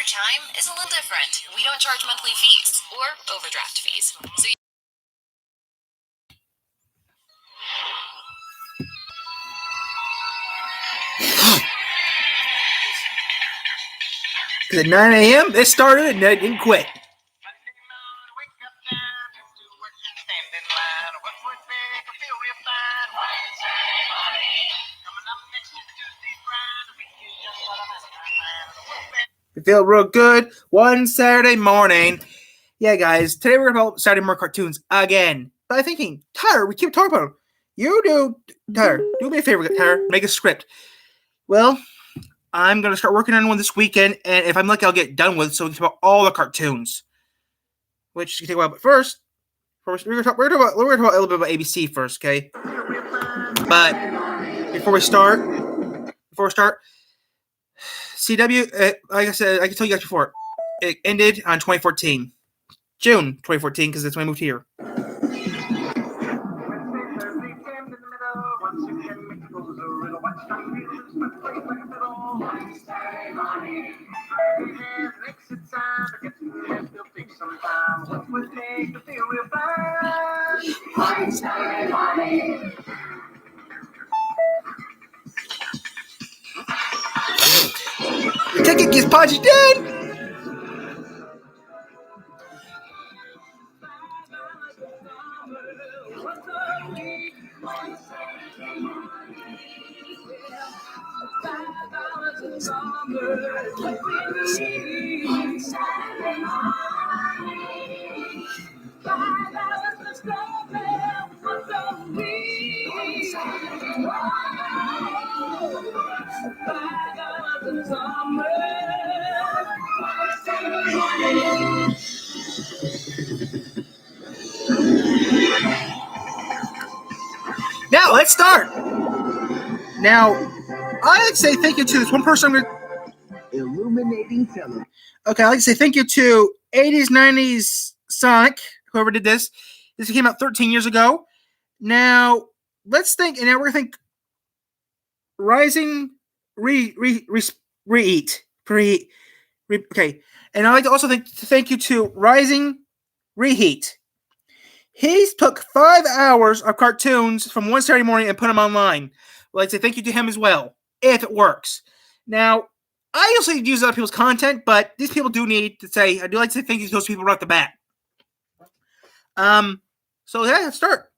Chime is a little different. We don't charge monthly fees or overdraft fees. So at 9 a.m., it started and it didn't quit. It feel real good one Saturday morning. Yeah, guys, today we're about Saturday morning cartoons again. But I'm thinking, Tyler, we keep talking about them. You do, Tyler, do me a favor, Tyler, make a script. Well, I'm going to start working on one this weekend, and if I'm lucky, I'll get done with it so we can talk about all the cartoons. Which can take a while, but first we're going to talk about a little bit about ABC first, okay? But before we start, CW, like I said, I can tell you guys before, it ended on 2014. June 2014, because that's when I moved here. The ticket gets Podgy dead! Now, let's start. Now, I like to say thank you to this one person. Illuminating television. Okay, I like to say thank you to 80s, 90s Sonic, whoever did this. This came out 13 years ago. Now, let's think, and now we're going to think Rising Reheat. Okay, and I'd like to also thank you to Rising Reheat. He took 5 hours of cartoons from one Saturday morning and put them online. I'd like to say thank you to him as well, if it works. Now, I usually use other people's content, but these people do need to say, I do like to say thank you to those people right off the bat. So yeah, let's start.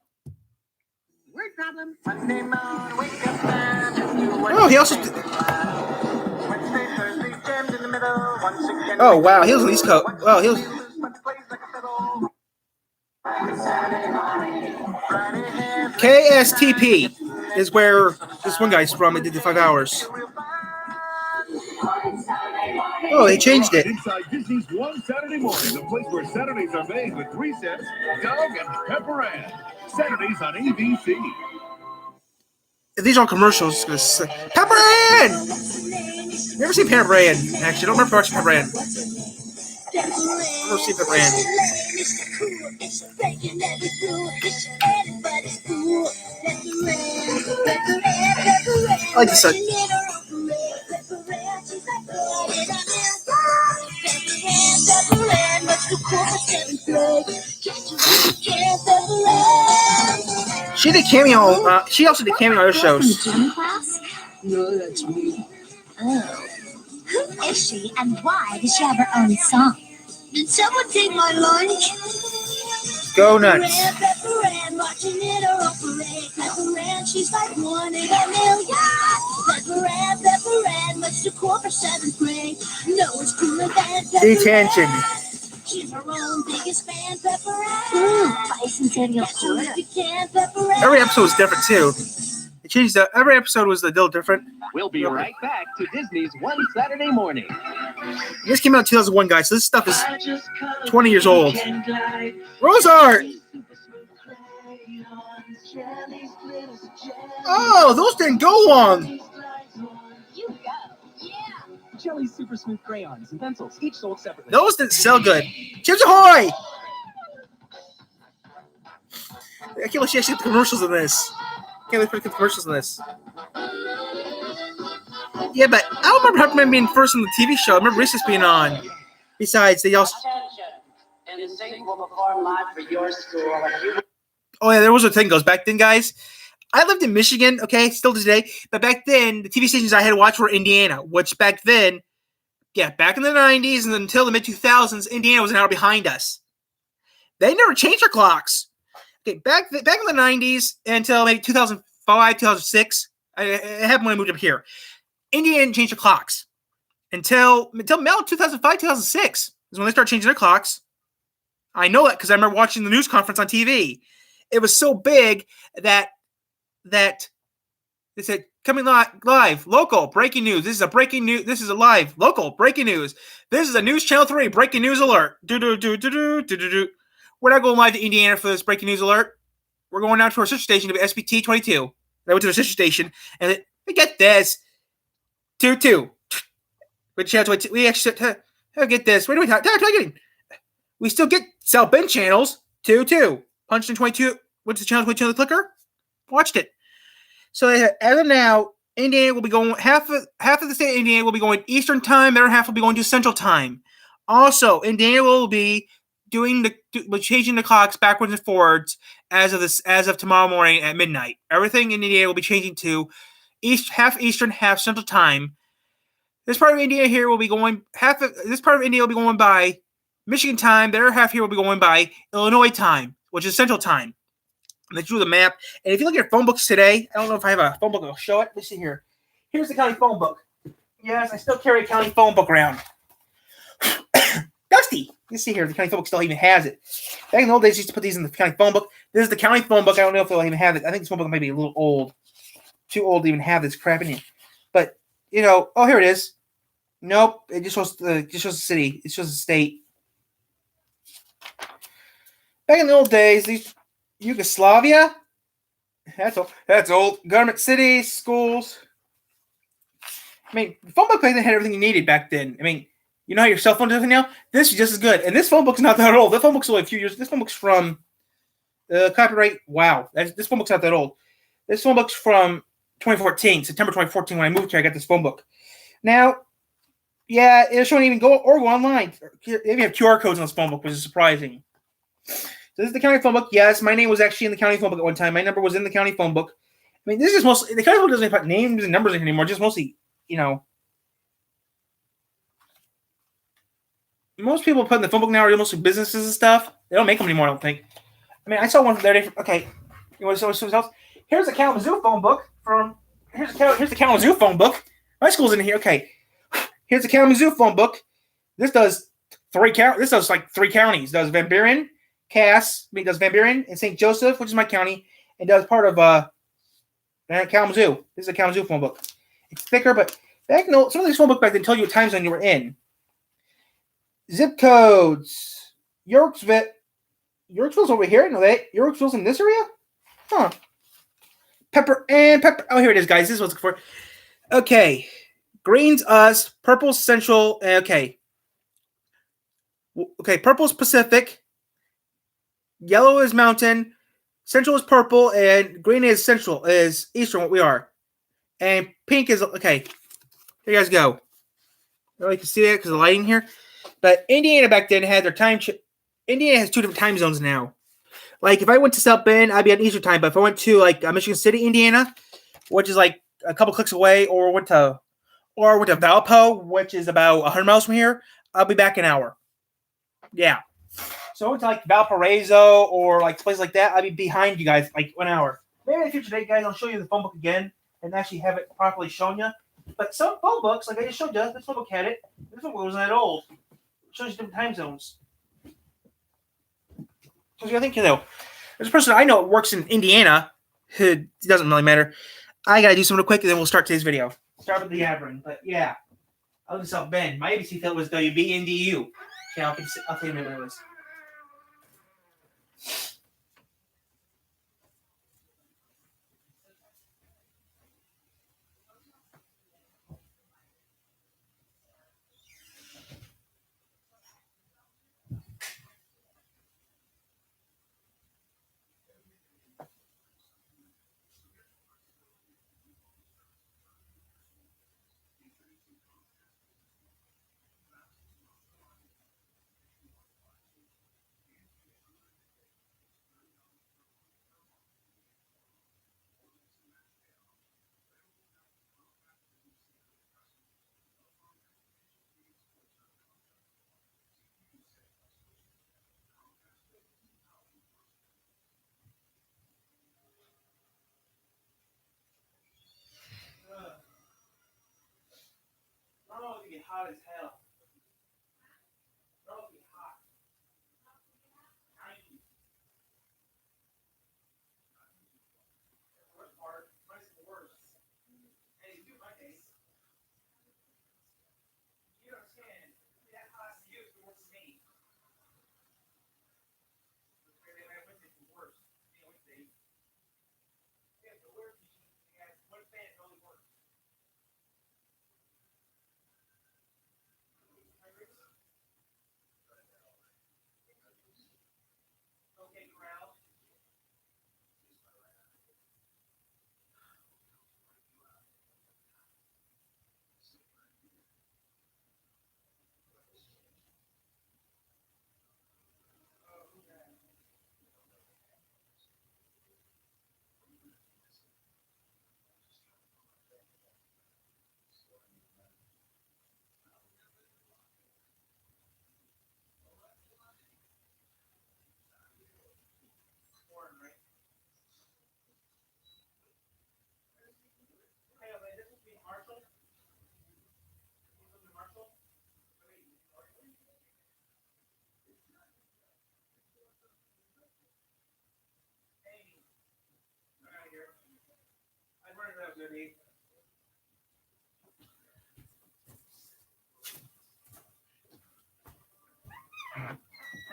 Word problem. Oh, he also. Oh wow, he was on the East Coast. Wow, he was. KSTP is where this one guy's from. It did the 5 hours. Oh, they changed it. Inside Disney's One Saturday Morning, the place where Saturdays are made with 3 cents, Doug and Pepper Ann. Saturdays on ABC. These are commercials. Pepper Ann! Never seen Pepper Ann. Actually, I don't remember watching Pepper Ann. Never seen Pepper Ann. I like this song. She did cameo. She also did cameo on other shows. No, that's me. Oh. Who is she and why does she have her own song? Did someone take my lunch? Go nuts. She's like 1 in a million. Pepper Ann, much too cool for 7th grade. No one's cooler than Pepper Detention. She's her own biggest fan, Pepper Ann. Bicentennial Florida. Every episode was different too. They changed that. Every episode was a little different. We'll be right back to Disney's One Saturday Morning. This came out in 2001, guys, so this stuff is 20 years old. Rosart! Oh, those didn't go long. You go. Yeah. Jelly Super Smooth crayons and pencils, each sold separately. Those didn't sell good. Chips Ahoy! I can't believe she actually put commercials in this. I can't believe she put commercials in this. Yeah, but I don't remember Pepperman being first on the TV show. I remember Recess being on. Besides, they also. And the state will perform live for your school. Oh yeah, there was a thing goes back then, guys. I lived in Michigan, okay, still to today. But back then, the TV stations I had to watch were Indiana, which back then, yeah, back in the 90s and until the mid 2000s, Indiana was an hour behind us. They never changed their clocks. Okay, back in the 90s until maybe 2005, 2006. It happened when I moved up here. Indiana didn't change their clocks until Mel 2005, 2006 is when they started changing their clocks. I know that because I remember watching the news conference on TV. It was so big that they said, coming live, local, breaking news. This is a breaking news. This is a live, local, breaking news. This is a News Channel 3 breaking news alert. Do-do-do-do-do-do-do. We're not going live to Indiana for this breaking news alert. We're going out to our sister station to SBT 22. I went to the sister station, and get this. 2-2. But Channel 22, we actually get this. Wait a minute. We still get South Bend channels. 2-2. Punched in 22. Went to Channel 22 on the clicker. Watched it. So as of now, Indiana will be going half of the state of Indiana will be going Eastern time. The other half will be going to Central time. Also, Indiana will be changing the clocks backwards and forwards as of tomorrow morning at midnight. Everything in Indiana will be changing to half Eastern, half Central time. This part of Indiana here will be going this part of India will be going by Michigan time. The other half here will be going by Illinois time, which is Central time. And they drew the map. And if you look at your phone books today, I don't know if I have a phone book that will show it. Let's see here. Here's the county phone book. Yes, I still carry a county phone book around. Dusty. You see here, the county phone book still even has it. Back in the old days, I used to put these in the county phone book. This is the county phone book. I don't know if they'll even have it. I think this phone book might be a little old. Too old to even have this crap in here. But, oh, here it is. Nope. It just shows the city. It shows the state. Back in the old days, these Yugoslavia. That's old. Government cities, schools. I mean, the phone book back then had everything you needed back then. I mean, you know how your cell phone does it now? This is just as good. And this phone book's not that old. This phone book's only a few years. This phone book's from copyright. Wow. This phone book's not that old. This phone book's from 2014, September 2014. When I moved here, I got this phone book. Now, yeah, it shouldn't even go online. They even have QR codes on this phone book, which is surprising. So this is the county phone book. Yes, my name was actually in the county phone book at one time. My number was in the county phone book. I mean, this is mostly the county phone book doesn't put names and numbers in anymore. Just mostly, most people put in the phone book now are mostly businesses and stuff. They don't make them anymore, I don't think. I mean, I saw one the other day. Okay, you want to show something else? Here's the Kalamazoo phone book here's the Kalamazoo phone book. My school's in here. Okay, here's the Kalamazoo phone book. This does three counties. It does Van Buren, does Van Buren and St. Joseph, which is my county, and does part of Kalamazoo. This is a Kalamazoo phone book. It's thicker, but some of these phone books back then tell you what time zone you were in. Zip codes. Yorksville's over here. No, Yorksville's in this area? Huh. Pepper. Oh, here it is, guys. This is what I was looking for. Okay. Green's us. Purple's Central. Okay. Okay, purple's Pacific. Yellow is Mountain. Central is purple. And green is Central. Is Eastern, what we are. And pink is... Okay. Here you guys go. I don't know if you can see that because of the lighting here. But Indiana back then had their time... Indiana has two different time zones now. Like, if I went to South Bend, I'd be on Eastern time. But if I went to, Michigan City, Indiana, which is, a couple clicks away, or went to Valpo, which is about 100 miles from here, I'll be back an hour. Yeah. So it's Valparaiso or places like that. I'll be behind you guys 1 hour. Maybe in the future date, guys, I'll show you the phone book again and actually have it properly shown you. But some phone books, like I just showed you, this phone book had it. This phone book wasn't that old. It shows you different time zones. So I think, there's a person I know works in Indiana. It doesn't really matter. I got to do something real quick and then we'll start today's video. Start with the Avron. But yeah, I live in South Bend. My ABC field was WBNDU. Yeah, I'll tell you what it was. hot as hell. Girls be hot. Worst part, price the worst. Hey, you do Mondays. You don't understand. That hot to you is the worst to me. Wednesday's the worst. Wednesday. Yeah, the worst. Yeah, one fan only works. Okay, Corral.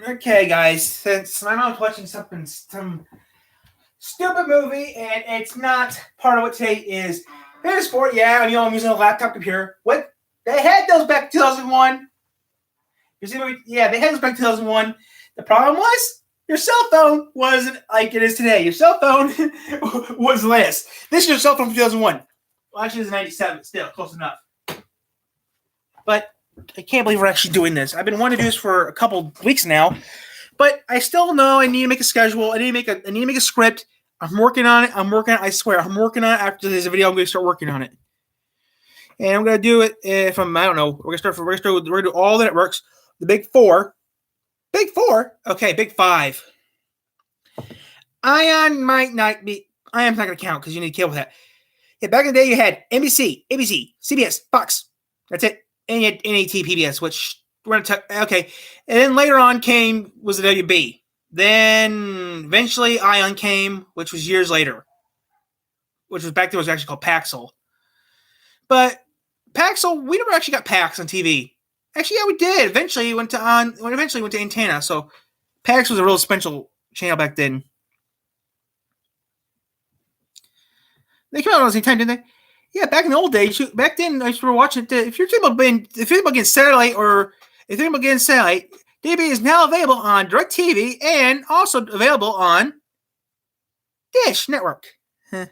Okay, guys, since my mom's watching some stupid movie and it's not part of what today is favorite sport, yeah, I'm using a laptop computer. What? They had those back in 2001. You see, yeah, they had those back in 2001. The problem was your cell phone wasn't like it is today. Your cell phone was less. This is your cell phone from 2001. Well, actually, it's 97. Still close enough. But I can't believe we're actually doing this. I've been wanting to do this for a couple weeks now, but I still know I need to make a schedule. I need to make a script. I'm working on it. I swear, I'm working on it. After this video, I'm going to start working on it, and I'm going to do it. If I don't know, we're going to do all the networks, the big four. Big four. Okay, big five. Ion might not be. Ion's not going to count because you need cable for that. Yeah, back in the day, you had NBC, ABC, CBS, Fox. That's it. And you had NAT, PBS, which we're going to okay. And then later on was the WB. Then eventually Ion came, which was years later. Which was back then was actually called Paxel. But Paxel, we never actually got Pax on TV. Actually, yeah, we did. Eventually went to Antenna. So Pax was a real special channel back then. They came out at the same time, didn't they? Yeah, back in the old days. Back then, I remember watching it. If you're thinking about getting satellite, DB is now available on DirecTV and also available on Dish Network. Huh.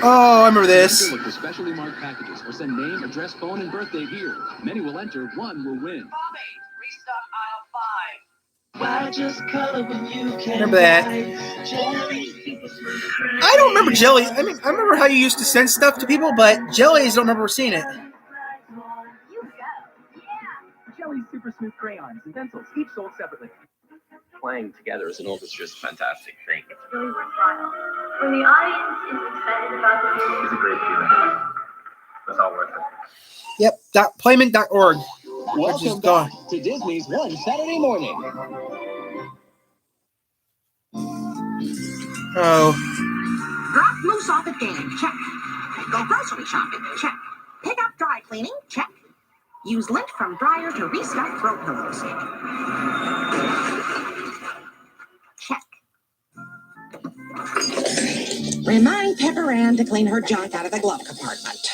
Oh, I remember this. Look for specially marked packages or send name, address, phone, and birthday here. Many will enter, one will win. Bobby, restock aisle 5. Remember that? I don't remember Jelly. I mean, I remember how you used to send stuff to people, but Jellies, don't remember seeing it. Jelly's Super Smooth crayons and pencils, each sold separately. Playing together as an orchestra is a fantastic thing. It's really worthwhile. When the audience is excited about the music, It's a great feeling. It's all worth it. Yep, .playment.org. Welcome back to Disney's One Saturday Morning. Oh. Drop moose off at game, check. Go grocery shopping, check. Pick up dry cleaning, check. Use lint from dryer to restuff throat pillows. Check. Remind Pepper Ann to clean her junk out of the glove compartment.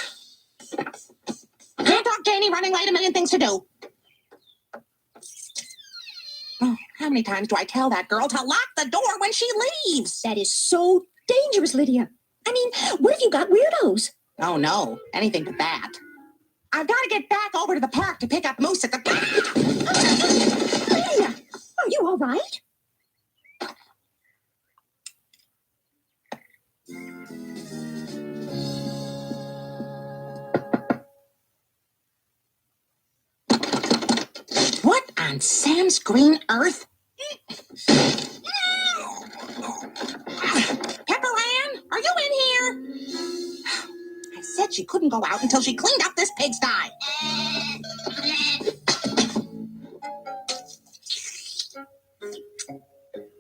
Can't talk Janie running late, a million things to do. Oh, how many times do I tell that girl to lock the door when she leaves? That is so dangerous, Lydia. I mean, what if you got weirdos? Oh, no. Anything but that. I've got to get back over to the park to pick up Moose at the... Lydia, are you all right? What on Sam's green earth? Pepper Ann, are you in here? I said she couldn't go out until she cleaned up this pigsty.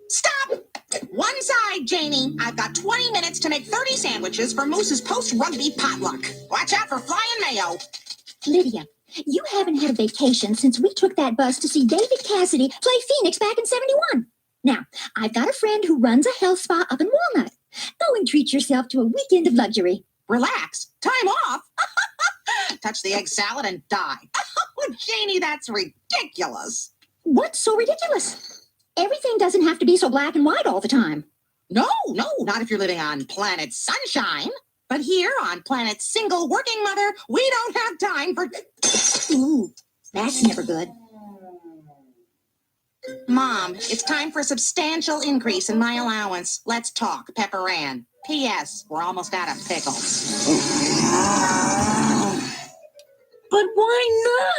Stop! One side, Janie. I've got 20 minutes to make 30 sandwiches for Moose's post-rugby potluck. Watch out for flying mayo. Lydia, you haven't had a vacation since we took that bus to see David Cassidy play Phoenix back in 71. Now, I've got a friend who runs a health spa up in Walnut. Go and treat yourself to a weekend of luxury. Relax. Time off. Touch the egg salad and die. Oh, Janie, that's ridiculous. What's so ridiculous? Everything doesn't have to be so black and white all the time. No, not if you're living on planet Sunshine. But here on planet Single Working Mother, we don't have time for... Ooh, that's never good. Mom, it's time for a substantial increase in my allowance. Let's talk, Pepper Ann. P.S. We're almost out of pickles. But why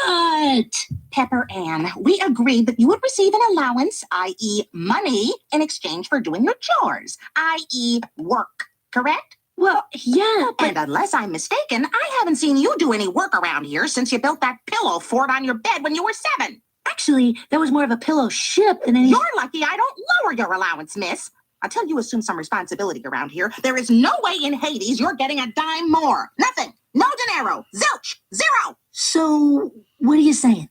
not? Pepper Ann, we agreed that you would receive an allowance, i.e. money, in exchange for doing your chores, i.e. work. Correct? Well, yeah, but... And unless I'm mistaken, I haven't seen you do any work around here since you built that pillow fort on your bed when you were 7. Actually, that was more of a pillow ship than any... You're lucky I don't lower your allowance, miss. Until you assume some responsibility around here, there is no way in Hades you're getting a dime more. Nothing. No dinero. Zilch. Zero. So, what are you saying?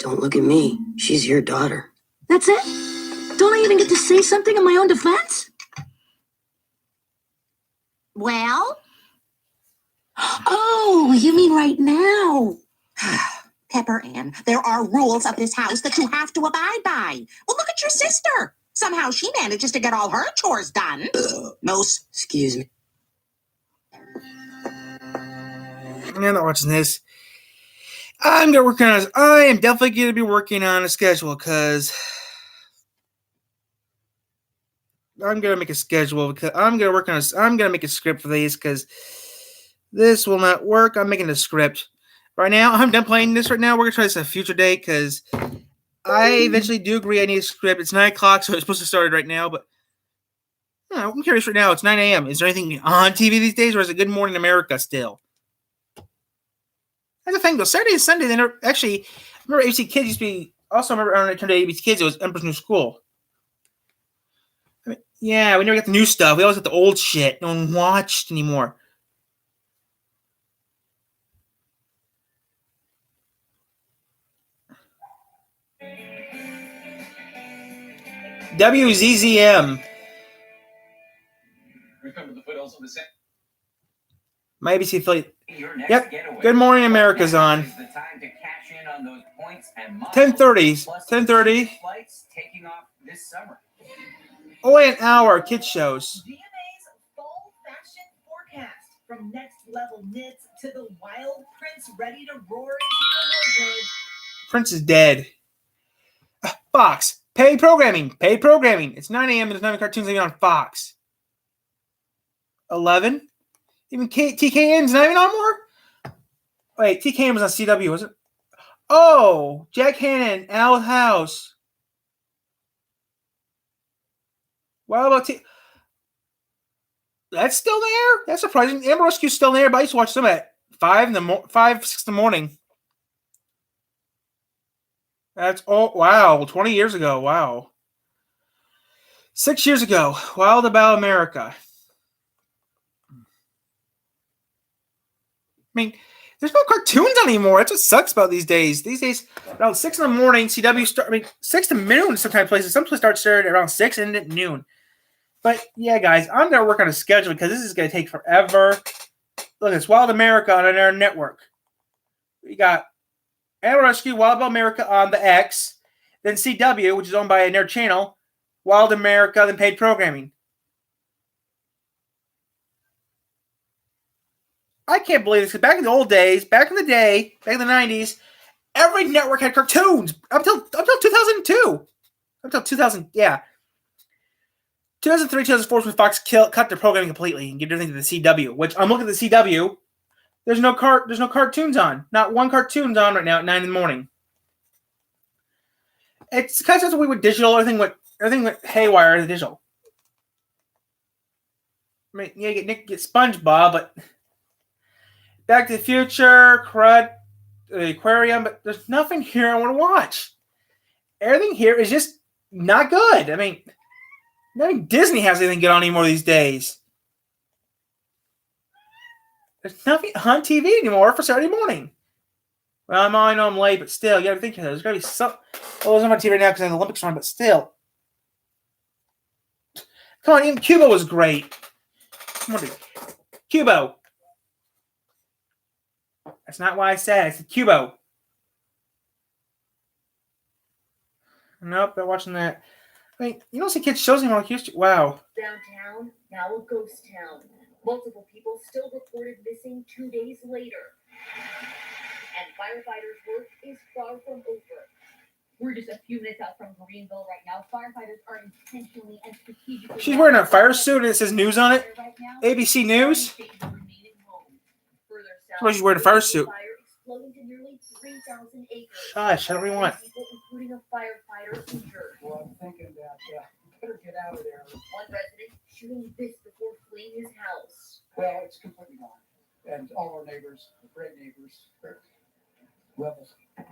Don't look at me. She's your daughter. That's it? Don't I even get to say something in my own defense? Well? Oh, you mean right now? Pepper Ann, there are rules of this house that you have to abide by. Well, look at your sister. Somehow she manages to get all her chores done. Moose. Excuse me. I'm not watching this. I am definitely going to be working on a schedule because I'm going to make a schedule because I'm going to make a script for these because this will not work. I'm making a script. Right now, I'm done playing this right now. We're going to try this a future date because I eventually do agree I need a script. It's 9 o'clock, so it's supposed to start right now, but I'm curious right now. It's 9 a.m. Is there anything on TV these days, or is it Good Morning America still? That's the thing, though. Saturday and Sunday, I remember ABC Kids used to be, also I remember when I turned to ABC Kids, it was Emperor's New School. I mean, yeah, we never got the new stuff. We always got the old shit. No one watched anymore. WZZM. My ABC affiliate. Yep. Good Morning America's on. 10:30. 10:30. Oh, an hour. Kids shows. DMA's fall fashion forecast. From next level knits to the wild prince ready to roar into your wardrobe. Prince is dead. Fox. Paid programming. Paid programming. It's 9 a.m. and there's not cartoons even on Fox. 11. Even TKN's not even on more? Wait, TKN was on CW, was it? Oh, Jack Hannon, Al House. What about That's still there? That's surprising. Amber Rescue's still there, but I used to watch them at 6 in the morning. That's wow, 20 years ago. Wow. 6 years ago. Wild About America. I mean, there's no cartoons anymore. That's what sucks about these days. These days, around 6 in the morning, CW start. I mean, 6 to noon sometimes places. Some places start around 6 and at noon. But yeah, guys, I'm gonna work on a schedule because this is gonna take forever. Look, it's Wild America on our network. We got Animal Rescue, Wild About America on the X, then CW, which is owned by another channel, Wild America, then paid programming. I can't believe this. Back in the old days, back in the 90s, every network had cartoons up till 2002. Until 2000, yeah. 2003, 2004 when Fox cut their programming completely and gave everything to the CW, which I'm looking at the CW. There's no cartoons on. Not one cartoon's on right now at 9 in the morning. It's because that's what we went digital. Everything went haywire in the digital. I mean, yeah, get SpongeBob, but Back to the Future, Crud, the Aquarium, but there's nothing here I want to watch. Everything here is just not good. I mean, nothing Disney has anything good on anymore these days. There's nothing on TV anymore for Saturday morning. Well, I know I'm late, but still, you gotta think of that. There's gotta be some. Well, there's not on TV right now because the Olympics are on, but still. Come on, even Cubo was great. Come on, dude. Cubo. That's not why I said it. I said Cubo. Nope, not watching that. I mean, you don't see kids shows anymore like you used to. Wow. Downtown, now a ghost town. Multiple people still reported missing 2 days later. And firefighters' work is far from over. We're just a few minutes out from Greenville right now. Firefighters are intentionally and strategically... She's wearing a fire suit and it says news on it. ABC News. Why she's wearing a fire suit? Gosh, I don't really want. Including a firefighter injured. Well, I'm thinking that, better get out of there. One resident shooting this before fleeing his house. Well, it's completely gone. And all our neighbors, great neighbors, levels. The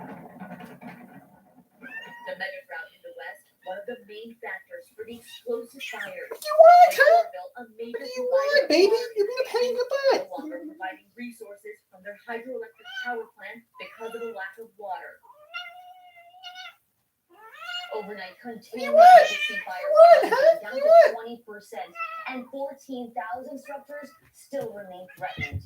mega drought in the West, one of the main factors for the explosive fires. What do you want, huh? A major What do you want, baby? You're being a pain in the butt. No longer providing resources from their hydroelectric power plant because of a lack of water. Overnight containment fires down to 20%, and 14,000 structures still remain threatened.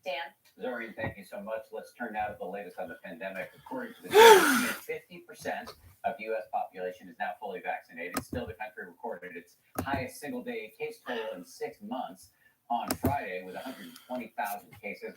Dan? Zorian, thank you so much. Let's turn now to the latest on the pandemic. According to the CDC, 50% of U.S. population is now fully vaccinated. Still, the country recorded its highest single-day case total in 6 months on Friday with 120,000 cases.